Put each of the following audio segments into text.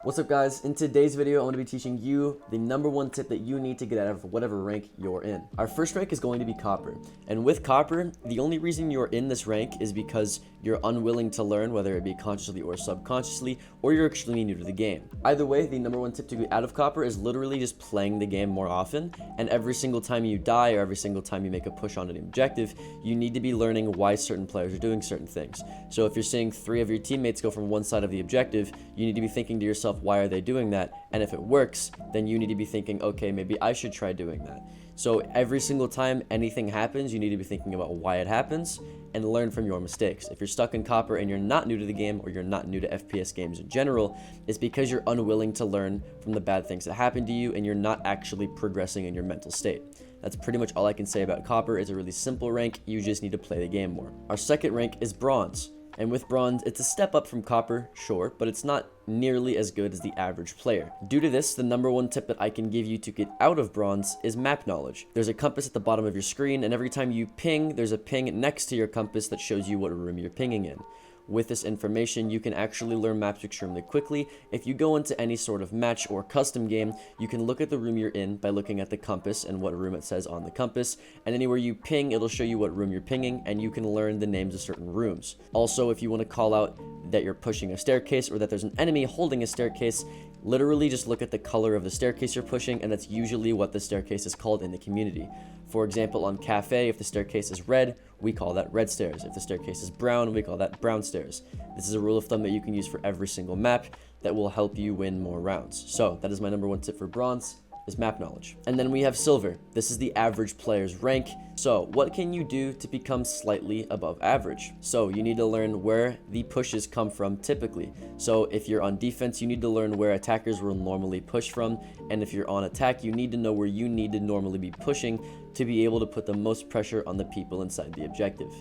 What's up guys, in today's video I'm going to be teaching you the number one tip that you need to get out of whatever rank you're in. Our first rank is going to be Copper, and with Copper, the only reason you're in this rank is because you're unwilling to learn, whether it be consciously or subconsciously, or you're extremely new to the game. Either way, the number one tip to get out of Copper is literally just playing the game more often, and every single time you die or every single time you make a push on an objective, you need to be learning why certain players are doing certain things. So if you're seeing 3 of your teammates go from one side of the objective, you need to be thinking to yourself, why are they doing that? And if it works, then you need to be thinking, okay, maybe I should try doing that. So every single time anything happens, you need to be thinking about why it happens and learn from your mistakes. If you're stuck in Copper and you're not new to the game, or you're not new to FPS games in general, it's because you're unwilling to learn from the bad things that happen to you and you're not actually progressing in your mental state. That's pretty much all I can say about Copper. It's a really simple rank, you just need to play the game more. Our second rank is Bronze. And with Bronze, it's a step up from Copper, sure, but it's not nearly as good as the average player. Due to this, the number one tip that I can give you to get out of Bronze is map knowledge. There's a compass at the bottom of your screen, and every time you ping, there's a ping next to your compass that shows you what room you're pinging in. With this information, you can actually learn maps extremely quickly. If you go into any sort of match or custom game, you can look at the room you're in by looking at the compass and what room it says on the compass, and anywhere you ping, it'll show you what room you're pinging, and you can learn the names of certain rooms. Also, if you want to call out that you're pushing a staircase or that there's an enemy holding a staircase, literally just look at the color of the staircase you're pushing, and that's usually what the staircase is called in the community. For example, on Cafe, if the staircase is red, we call that red stairs. If the staircase is brown, we call that brown stairs. This is a rule of thumb that you can use for every single map that will help you win more rounds. So that is my number one tip for Bronze, is map knowledge. And then we have Silver. This is the average player's rank. So what can you do to become slightly above average? So you need to learn where the pushes come from typically. So if you're on defense, you need to learn where attackers will normally push from. And if you're on attack, you need to know where you need to normally be pushing to be able to put the most pressure on the people inside the objective.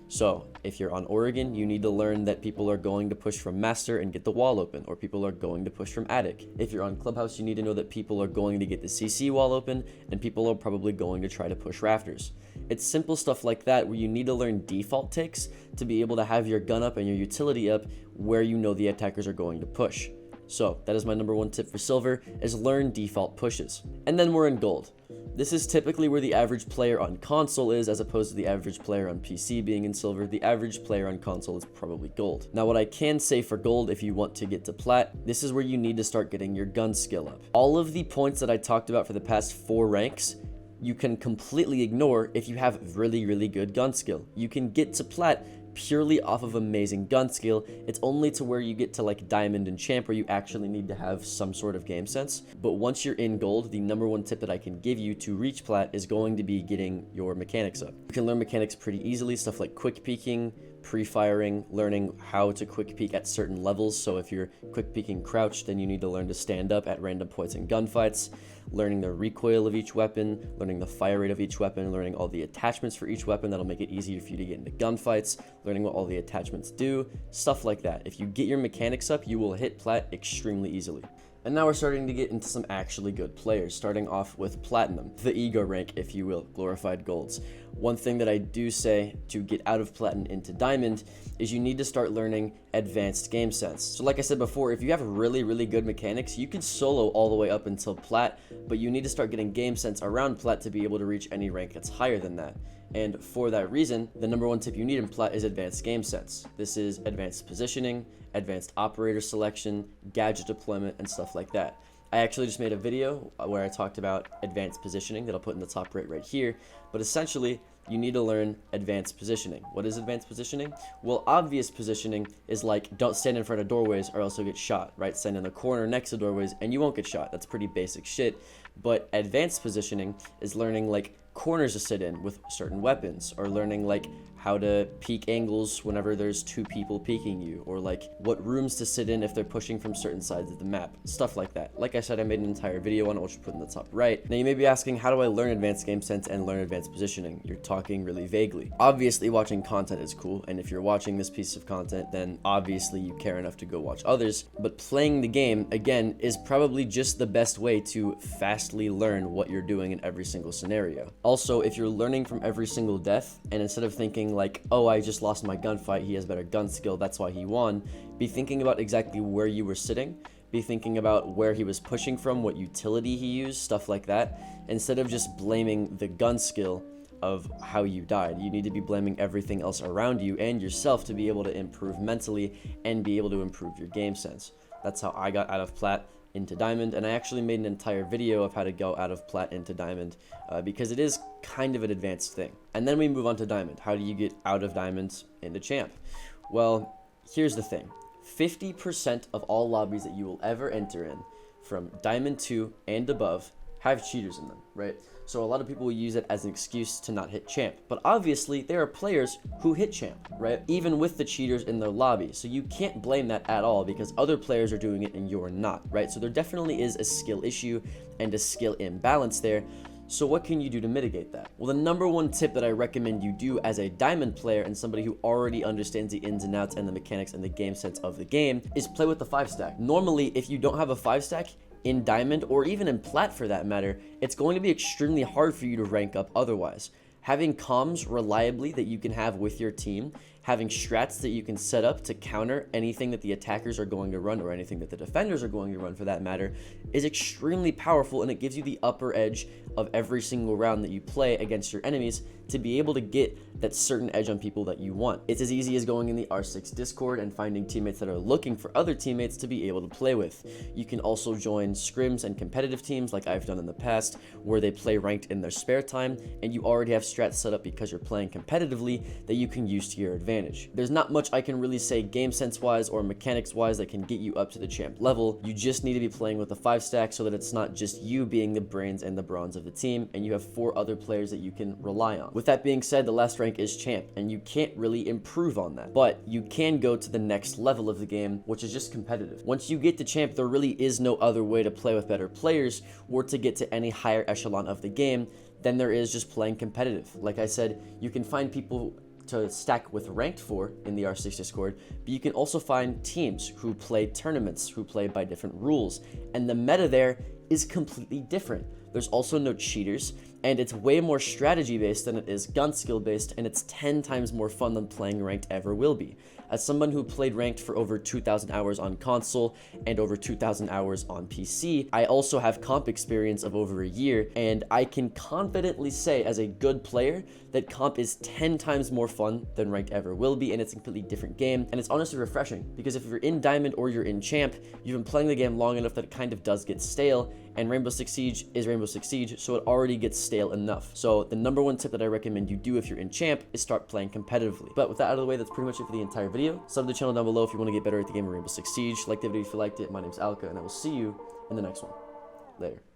So if you're on Oregon, you need to learn that people are going to push from Master and get the wall open, or people are going to push from Attic. If you're on Clubhouse, you need to know that people are going to get the CC wall open, and people are probably going to try to push Rafters. It's simple stuff like that where you need to learn default ticks to be able to have your gun up and your utility up where you know the attackers are going to push. So that is my number one tip for Silver, is learn default pushes. And then we're in Gold. This is typically where the average player on console is, as opposed to the average player on PC being in Silver. The average player on console is probably Gold. Now, what I can say for Gold, if you want to get to Plat, this is where you need to start getting your gun skill up. All of the points that I talked about for the past 4 ranks, you can completely ignore if you have really good gun skill. You can get to Plat purely off of amazing gun skill. It's only to where you get to like Diamond and Champ where you actually need to have some sort of game sense. But once you're in Gold, the number one tip that I can give you to reach Plat is going to be getting your mechanics up. You can learn mechanics pretty easily, stuff like quick peeking, pre-firing, learning how to quick peek at certain levels. So if you're quick peeking crouched, then you need to learn to stand up at random points in gunfights, learning the recoil of each weapon, learning the fire rate of each weapon, learning all the attachments for each weapon that'll make it easier for you to get into gunfights, learning what all the attachments do, stuff like that. If you get your mechanics up, you will hit Plat extremely easily. And now we're starting to get into some actually good players, starting off with Platinum, the ego rank, if you will, glorified golds. One thing that I do say to get out of Platinum into Diamond is you need to start learning advanced game sense. So like I said before, if you have really good mechanics, you could solo all the way up until Plat, but you need to start getting game sense around Plat to be able to reach any rank that's higher than that. And for that reason, the number one tip you need in Plat is advanced game sense. This is advanced positioning, advanced operator selection, gadget deployment, and stuff like that. I actually just made a video where I talked about advanced positioning that I'll put in the top right here, but essentially you need to learn advanced positioning. What is advanced positioning? Well, obvious positioning is like, don't stand in front of doorways or else you'll get shot, right? Stand in the corner next to doorways and you won't get shot. That's pretty basic shit. But advanced positioning is learning like corners to sit in with certain weapons, or learning like how to peek angles whenever there's 2 people peeking you, or like what rooms to sit in if they're pushing from certain sides of the map, stuff like that. Like I said, I made an entire video on it, which I'll put in the top right. Now you may be asking, how do I learn advanced game sense and learn advanced positioning? You're talking really vaguely. Obviously watching content is cool, and if you're watching this piece of content, then obviously you care enough to go watch others, but playing the game, again, is probably just the best way to fastly learn what you're doing in every single scenario. Also, if you're learning from every single death, and instead of thinking like, oh, I just lost my gunfight, he has better gun skill, that's why he won, be thinking about exactly where you were sitting, be thinking about where he was pushing from, what utility he used, stuff like that, instead of just blaming the gun skill of how you died. You need to be blaming everything else around you and yourself to be able to improve mentally and be able to improve your game sense. That's how I got out of plat into diamond, and I actually made an entire video of how to go out of plat into diamond because it is kind of an advanced thing. And then we move on to diamond. How do you get out of diamond into champ? Well, here's the thing. 50% of all lobbies that you will ever enter in from diamond 2 and above have cheaters in them, right? So a lot of people will use it as an excuse to not hit champ. But obviously, there are players who hit champ, right? Even with the cheaters in their lobby. So you can't blame that at all because other players are doing it and you're not, right? So there definitely is a skill issue and a skill imbalance there. So what can you do to mitigate that? Well, the number one tip that I recommend you do as a diamond player and somebody who already understands the ins and outs and the mechanics and the game sense of the game is play with the 5-stack. Normally, if you don't have a 5-stack, in diamond or even in plat for that matter, it's going to be extremely hard for you to rank up otherwise. Having comms reliably that you can have with your team, having strats that you can set up to counter anything that the attackers are going to run or anything that the defenders are going to run for that matter is extremely powerful, and it gives you the upper edge of every single round that you play against your enemies to be able to get that certain edge on people that you want. It's as easy as going in the R6 Discord and finding teammates that are looking for other teammates to be able to play with. You can also join scrims and competitive teams like I've done in the past where they play ranked in their spare time and you already have strats set up because you're playing competitively that you can use to your advantage. There's not much I can really say game sense wise or mechanics wise that can get you up to the champ level. You just need to be playing with the 5-stack so that it's not just you being the brains and the bronze of the team and you have 4 other players that you can rely on. With that being said, the last rank is champ and you can't really improve on that, but you can go to the next level of the game, which is just competitive. Once you get to champ, there really is no other way to play with better players or to get to any higher echelon of the game than there is just playing competitive. Like I said, you can find people to stack with ranked for in the R6 Discord, but you can also find teams who play tournaments, who play by different rules, and the meta there is completely different. There's also no cheaters, and it's way more strategy based than it is gun skill based, and it's 10 times more fun than playing ranked ever will be. As someone who played ranked for over 2,000 hours on console and over 2,000 hours on PC, I also have comp experience of over a year, and I can confidently say as a good player that comp is 10 times more fun than ranked ever will be, and it's a completely different game, and it's honestly refreshing, because if you're in diamond or you're in champ, you've been playing the game long enough that it kind of does get stale, and Rainbow Six Siege is Rainbow Six Siege, so it already gets stale enough. So the number one tip that I recommend you do if you're in champ is start playing competitively. But with that out of the way, that's pretty much it for the entire video. Sub to the channel down below if you want to get better at the game of Rainbow Six Siege. Like the video if you liked it. My name's Alka, and I will see you in the next one. Later.